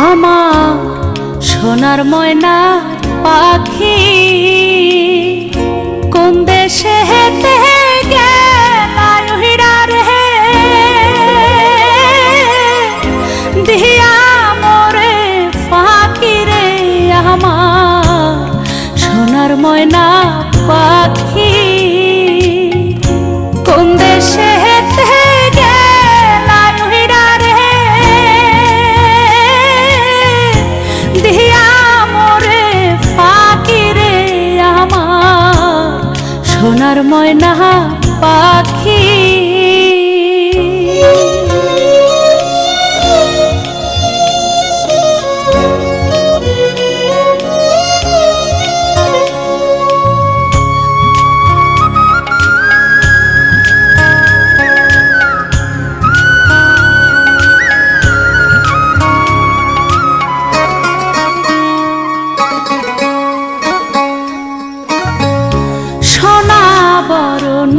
আমার সোনার ময়না পাখি কোন দেশে হেতে গেলায় উইড়া রে দিয়া মোরে পাখি রে আমার সোনার ময়না পাখি কোন দেশে হেতে গেলায় উইড়া রে দিয়া মোরে পাখি রে আমার সোনার ময়না পাখি। বরণ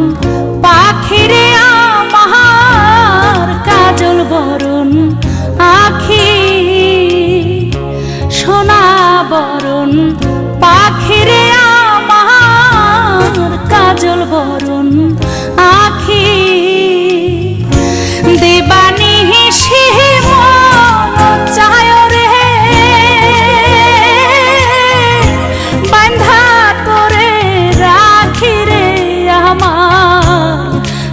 পাখিরে আমার কাজল বরণ আখি সোনা বরণ পাখিরে আমার কাজল বরণ আখি দেবানি মন চায় রে বান্ধা তোরে রাখি রে আমার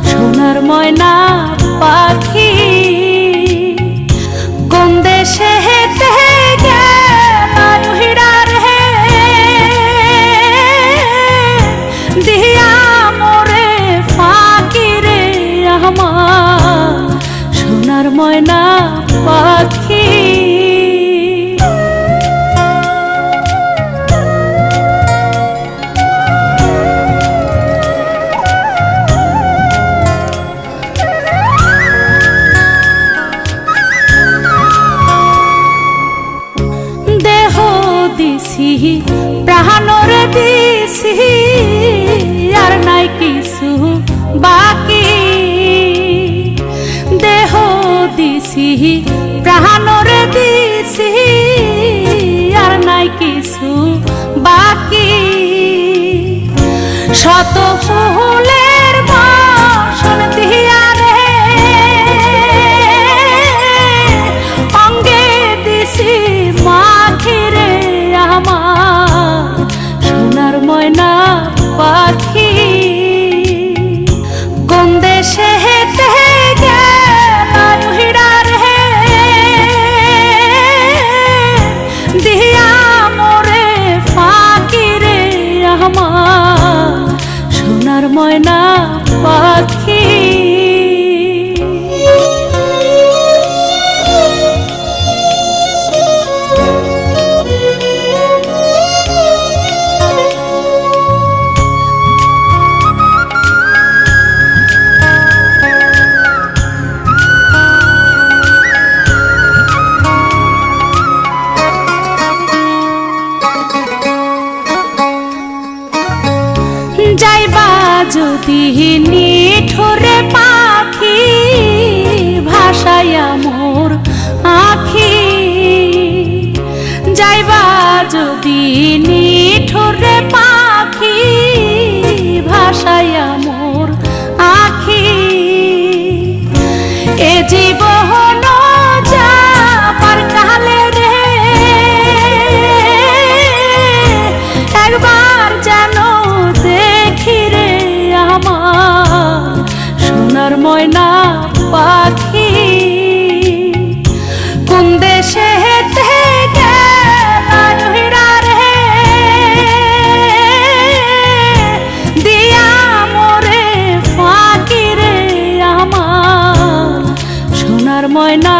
সোনার ময়না পাখি কোন দেশে হেতে গেলায় উইড়া রে দিয়া মোরে পাখি রে আমার সোনার ময়না পাখি। প্রাণরে দিছি আর নাই কিছু বাকি দেহ দিছি প্রাণরে দিছি আর নাই কিছু বাকি শত ফুলের বর্ষণ দিয়া রে অঙ্গে দিছি মাখি রে আমার সোনার ময়না পাখি কোন দেশে হেতে গেলায় উইড়া রে দিয়া মোরে পাখি রে আমার সোনার ময়না পাখি। যাইবা যদি নিঠুরে পাখি ভাসাইয়া মোর আখি যাইবা যদি নিঠুরে পাখি ভাসাইয়া মোর আখি এ জীবন যাবার কালে রে একবার যেন দেখি রে আমার সোনার ময়না পাখি কোন দেশে হেতে গেলায় উইড়া রে দিয়া মোরে পাখি রে আমার সোনার ময়না